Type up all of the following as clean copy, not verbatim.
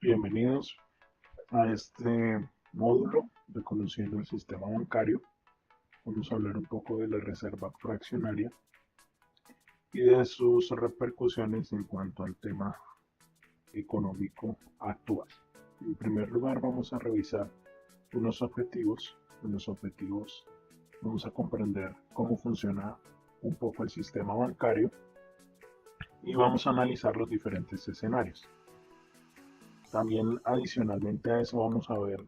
Bienvenidos a este módulo de Conociendo el Sistema Bancario. Vamos a hablar un poco de la reserva fraccionaria y de sus repercusiones en cuanto al tema económico actual. En primer lugar, vamos a revisar unos objetivos. En los objetivos vamos a comprender cómo funciona un poco el sistema bancario y vamos a analizar los diferentes escenarios. También adicionalmente a eso vamos a ver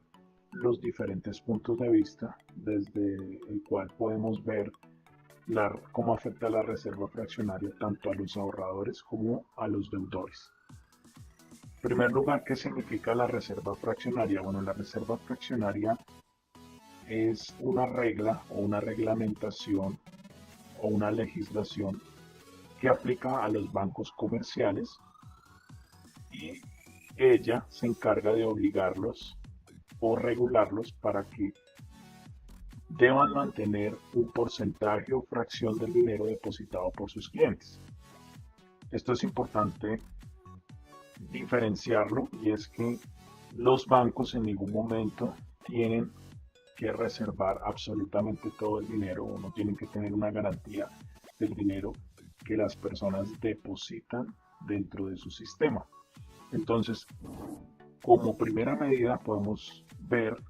los diferentes puntos de vista desde el cual podemos ver cómo afecta la reserva fraccionaria tanto a los ahorradores como a los deudores. En primer lugar, ¿qué significa la reserva fraccionaria? Bueno, la reserva fraccionaria es una regla o una reglamentación o una legislación que aplica a los bancos comerciales y ella se encarga de obligarlos o regularlos para que deban mantener un porcentaje o fracción del dinero depositado por sus clientes. Esto es importante diferenciarlo, y es que los bancos en ningún momento tienen que reservar absolutamente todo el dinero o no tienen que tener una garantía del dinero que las personas depositan dentro de su sistema. Entonces, como primera medida podemos ver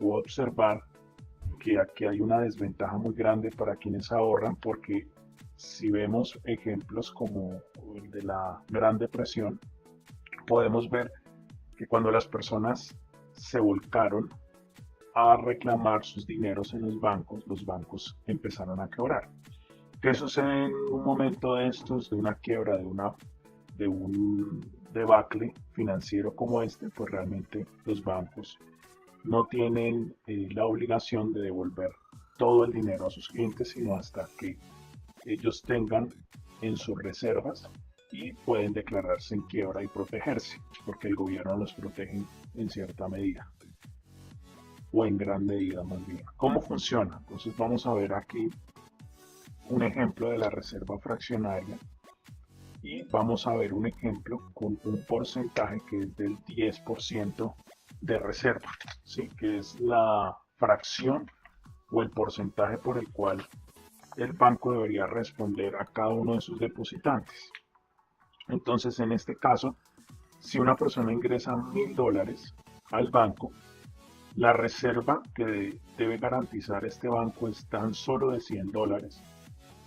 o observar que aquí hay una desventaja muy grande para quienes ahorran, porque si vemos ejemplos como el de la Gran Depresión, podemos ver que cuando las personas se volcaron a reclamar sus dineros en los bancos empezaron a quebrar. ¿Qué sucede en un momento de estos, de una quiebra, de un debacle financiero como este? Pues realmente los bancos no tienen la obligación de devolver todo el dinero a sus clientes, sino hasta que ellos tengan en sus reservas y pueden declararse en quiebra y protegerse, porque el gobierno los protege en cierta medida, o en gran medida más bien. ¿Cómo funciona? Entonces vamos a ver aquí un ejemplo de la reserva fraccionaria y vamos a ver un ejemplo con un porcentaje que es del 10% de reserva, ¿sí? Que es la fracción o el porcentaje por el cual el banco debería responder a cada uno de sus depositantes. Entonces, en este caso, si una persona ingresa $1.000 al banco, la reserva que debe garantizar este banco es tan solo de $100,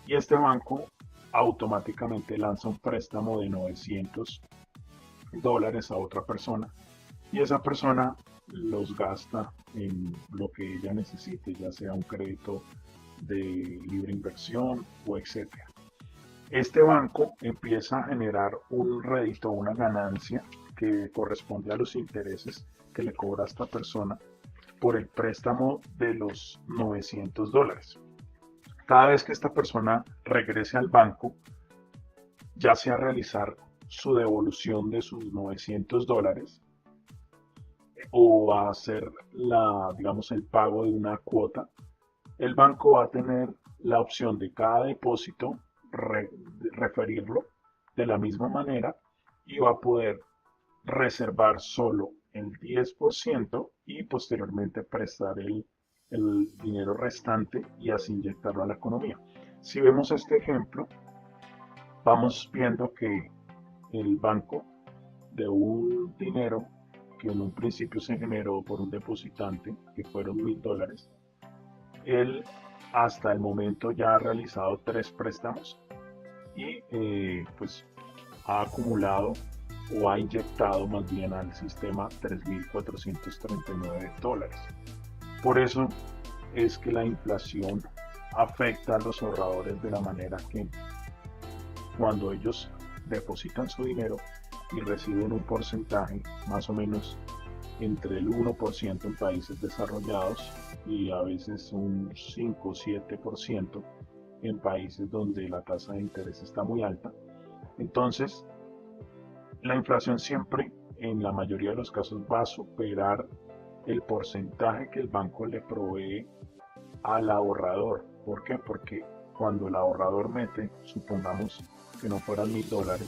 y este banco automáticamente lanza un préstamo de $900 a otra persona, y esa persona los gasta en lo que ella necesite, ya sea un crédito de libre inversión o etcétera. Este banco empieza a generar un rédito, una ganancia que corresponde a los intereses que le cobra a esta persona por el préstamo de los $900. Cada vez que esta persona regrese al banco, ya sea realizar su devolución de sus $900 o a hacer el pago de una cuota, el banco va a tener la opción de cada depósito referirlo de la misma manera y va a poder reservar solo el 10% y posteriormente prestar el dinero restante y así inyectarlo a la economía. Si vemos este ejemplo, vamos viendo que el banco, de un dinero que en un principio se generó por un depositante, que fueron $1.000, él hasta el momento ya ha realizado 3 préstamos y pues ha acumulado o ha inyectado más bien al sistema $3.439. Por eso es que la inflación afecta a los ahorradores de la manera que cuando ellos depositan su dinero y reciben un porcentaje más o menos entre el 1% en países desarrollados y a veces un 5 o 7% en países donde la tasa de interés está muy alta. Entonces, la inflación siempre, en la mayoría de los casos, va a superar el porcentaje que el banco le provee al ahorrador. ¿Por qué? Porque cuando el ahorrador mete, supongamos que no fueran $1.000,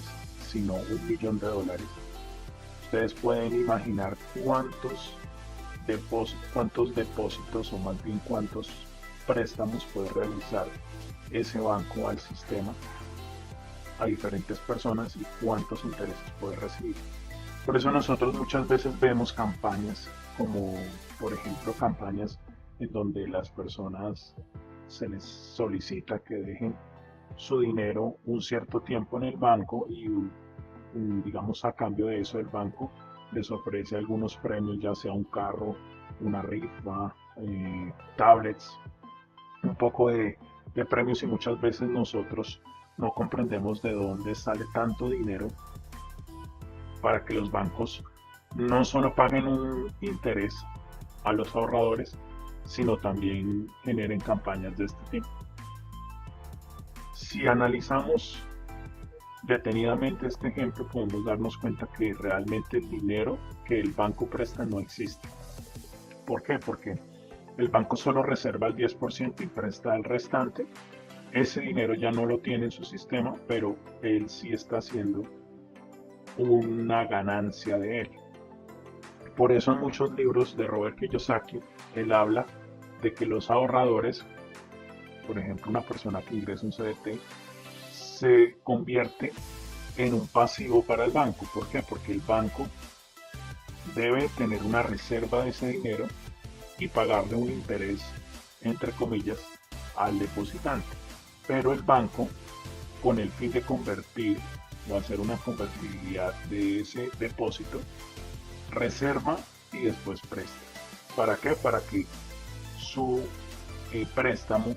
sino $1.000.000, ustedes pueden imaginar cuántos depósitos o más bien cuántos préstamos puede realizar ese banco al sistema, a diferentes personas, y cuántos intereses puede recibir. Por eso nosotros muchas veces vemos campañas como, por ejemplo, campañas en donde las personas se les solicita que dejen su dinero un cierto tiempo en el banco y digamos a cambio de eso el banco les ofrece algunos premios, ya sea un carro, una rifa, tablets, un poco de premios, y muchas veces nosotros no comprendemos de dónde sale tanto dinero para que los bancos no solo paguen un interés a los ahorradores, sino también generen campañas de este tipo. Si analizamos detenidamente este ejemplo, podemos darnos cuenta que realmente el dinero que el banco presta no existe. ¿Por qué? Porque el banco solo reserva el 10% y presta el restante. Ese dinero ya no lo tiene en su sistema, pero él sí está haciendo una ganancia de él. Por eso en muchos libros de Robert Kiyosaki, él habla de que los ahorradores, por ejemplo una persona que ingresa un CDT, se convierte en un pasivo para el banco. ¿Por qué? Porque el banco debe tener una reserva de ese dinero y pagarle un interés, entre comillas, al depositante. Pero el banco, con el fin de convertir o hacer una convertibilidad de ese depósito, reserva y después presta. ¿Para qué? Para que su préstamo,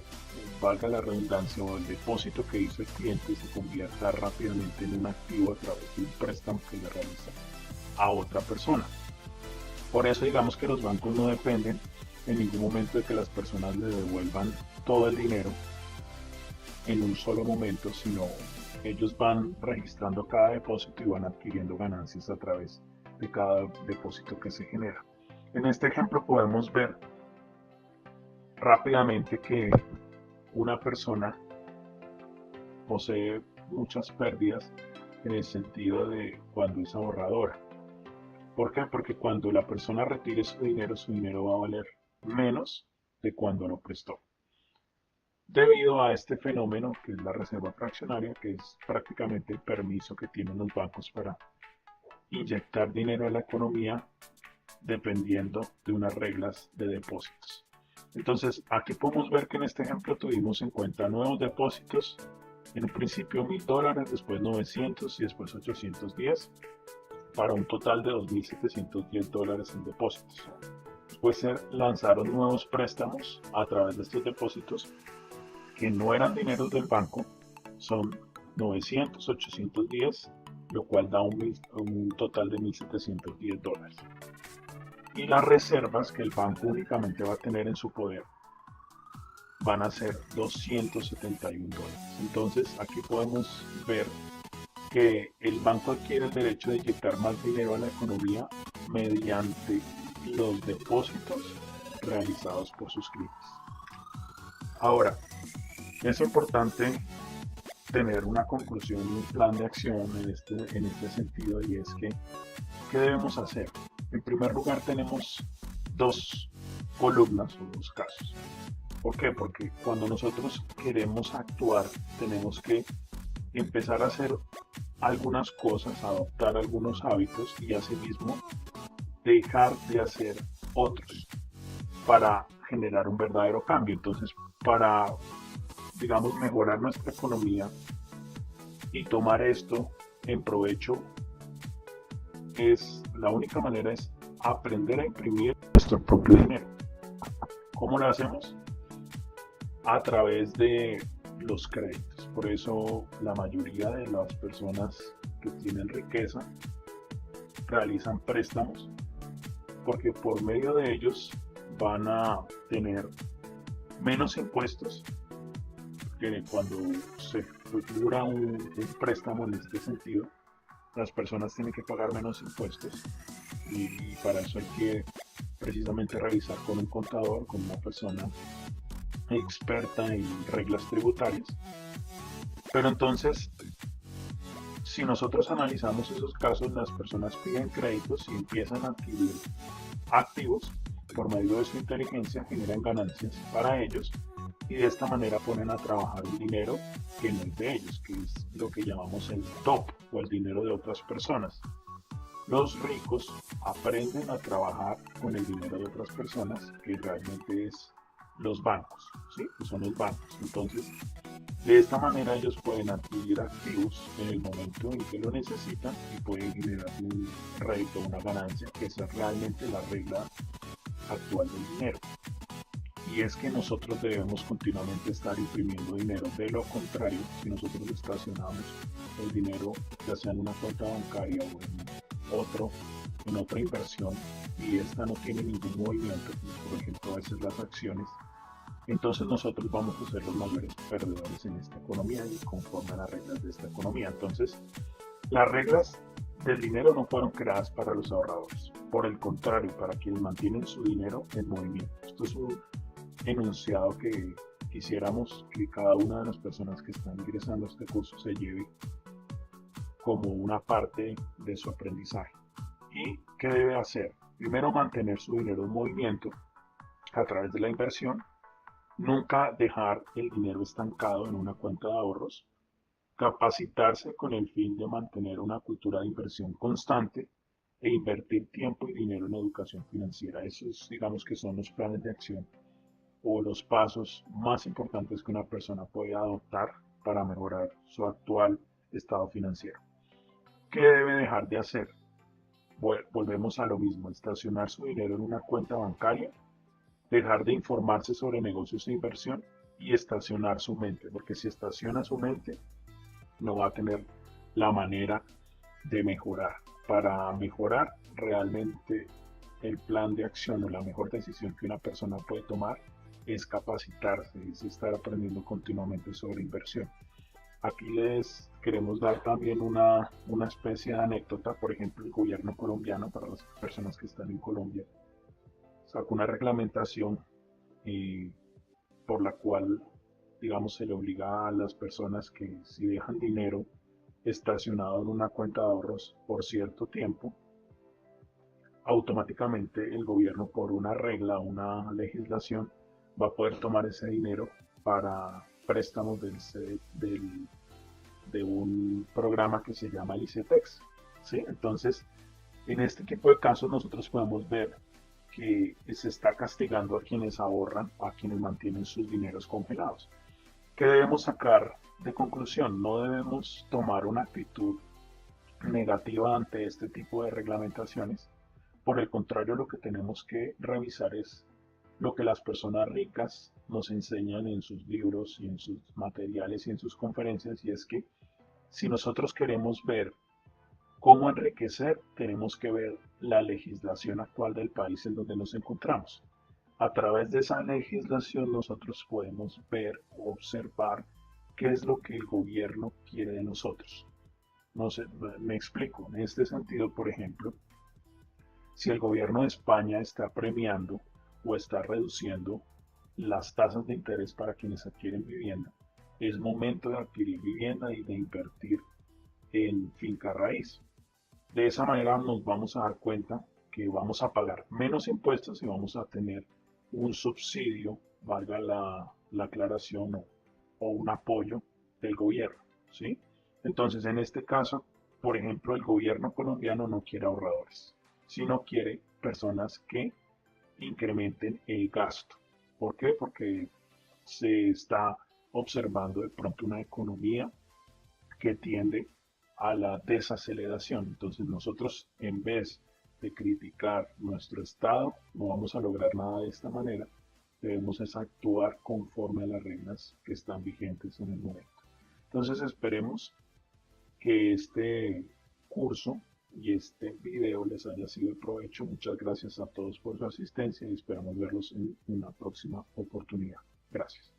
valga la redundancia, o el depósito que hizo el cliente, se convierta rápidamente en un activo a través de un préstamo que le realiza a otra persona. Por eso digamos que los bancos no dependen en ningún momento de que las personas le devuelvan todo el dinero en un solo momento, sino ellos van registrando cada depósito y van adquiriendo ganancias a través de cada depósito que se genera. En este ejemplo podemos ver rápidamente que una persona posee muchas pérdidas en el sentido de cuando es ahorradora. ¿Por qué? Porque cuando la persona retire su dinero va a valer menos de cuando lo prestó. Debido a este fenómeno que es la reserva fraccionaria, que es prácticamente el permiso que tienen los bancos para inyectar dinero a la economía dependiendo de unas reglas de depósitos. Entonces aquí podemos ver que en este ejemplo tuvimos en cuenta nuevos depósitos, en un principio $1000, después 900 y después 810, para un total de $2710 en depósitos. Después se lanzaron nuevos préstamos a través de estos depósitos que no eran dineros del banco, son 900, 810, lo cual da un total de $1710. Y las reservas que el banco únicamente va a tener en su poder van a ser $271. Entonces aquí podemos ver que el banco adquiere el derecho de inyectar más dinero a la economía mediante los depósitos realizados por sus clientes. Ahora, es importante tener una conclusión y un plan de acción en este sentido, y es que, ¿qué debemos hacer? En primer lugar, tenemos dos columnas o dos casos. ¿Por qué? Porque cuando nosotros queremos actuar, tenemos que empezar a hacer algunas cosas, adoptar algunos hábitos y asimismo dejar de hacer otros para generar un verdadero cambio. Entonces, para, digamos, mejorar nuestra economía y tomar esto en provecho, la única manera es aprender a imprimir nuestro propio dinero. ¿Cómo lo hacemos? A través de los créditos. Por eso la mayoría de las personas que tienen riqueza realizan préstamos, porque por medio de ellos van a tener menos impuestos, que cuando se estructura un préstamo en este sentido, las personas tienen que pagar menos impuestos, y para eso hay que precisamente revisar con un contador, con una persona experta en reglas tributarias. Pero entonces, Si nosotros analizamos esos casos, las personas piden créditos y empiezan a adquirir activos por medio de su inteligencia, generan ganancias para ellos y de esta manera ponen a trabajar un dinero que no es de ellos, que es lo que llamamos el top o el dinero de otras personas. Los ricos aprenden a trabajar con el dinero de otras personas, que realmente es los bancos, ¿sí? Que son los bancos. Entonces, de esta manera ellos pueden adquirir activos en el momento en que lo necesitan y pueden generar un rédito, una ganancia, que esa es realmente la regla actual del dinero. Y es que nosotros debemos continuamente estar imprimiendo dinero. De lo contrario, si nosotros estacionamos el dinero, ya sea en una cuenta bancaria o en otra inversión, y esta no tiene ningún movimiento, por ejemplo a veces las acciones, entonces nosotros vamos a ser los mayores perdedores en esta economía y conforme a las reglas de esta economía. Entonces, las reglas del dinero no fueron creadas para los ahorradores, por el contrario, para quienes mantienen su dinero en movimiento. Esto es un enunciado que quisiéramos que cada una de las personas que están ingresando a este curso se lleve como una parte de su aprendizaje. ¿Y qué debe hacer? Primero, mantener su dinero en movimiento a través de la inversión. Nunca dejar el dinero estancado en una cuenta de ahorros. Capacitarse con el fin de mantener una cultura de inversión constante e invertir tiempo y dinero en educación financiera. Esos, digamos que son los planes de acción o los pasos más importantes que una persona puede adoptar para mejorar su actual estado financiero. ¿Qué debe dejar de hacer? Volvemos a lo mismo, estacionar su dinero en una cuenta bancaria, dejar de informarse sobre negocios e inversión y estacionar su mente, porque si estaciona su mente no va a tener la manera de mejorar. Para mejorar realmente el plan de acción o la mejor decisión que una persona puede tomar es capacitarse, es estar aprendiendo continuamente sobre inversión. Aquí les queremos dar también una especie de anécdota. Por ejemplo, el gobierno colombiano, para las personas que están en Colombia, sacó una reglamentación eh, por la cual, digamos, se le obliga a las personas que si dejan dinero estacionado en una cuenta de ahorros por cierto tiempo, automáticamente el gobierno, por una regla, una legislación, va a poder tomar ese dinero para préstamos de un programa que se llama el ICETEX, ¿sí? Entonces, en este tipo de casos nosotros podemos ver que se está castigando a quienes ahorran, a quienes mantienen sus dineros congelados. ¿Qué debemos sacar de conclusión? No debemos tomar una actitud negativa ante este tipo de reglamentaciones. Por el contrario, lo que tenemos que revisar es lo que las personas ricas nos enseñan en sus libros y en sus materiales y en sus conferencias, y es que si nosotros queremos ver cómo enriquecer, tenemos que ver la legislación actual del país en donde nos encontramos. A través de esa legislación nosotros podemos ver o observar qué es lo que el gobierno quiere de nosotros. No sé, me explico. En este sentido, por ejemplo, si el gobierno de España está premiando o está reduciendo las tasas de interés para quienes adquieren vivienda, es momento de adquirir vivienda y de invertir en finca raíz. De esa manera nos vamos a dar cuenta que vamos a pagar menos impuestos y vamos a tener un subsidio, valga la aclaración, o un apoyo del gobierno, ¿sí? Entonces, en este caso, por ejemplo, el gobierno colombiano no quiere ahorradores, sino quiere personas que incrementen el gasto. ¿Por qué? Porque se está observando de pronto una economía que tiende a la desaceleración. Entonces nosotros, en vez de criticar nuestro estado, no vamos a lograr nada de esta manera. Debemos es actuar conforme a las reglas que están vigentes en el momento. Entonces esperemos que este curso y este video les haya sido de provecho. Muchas gracias a todos por su asistencia y esperamos verlos en una próxima oportunidad. Gracias.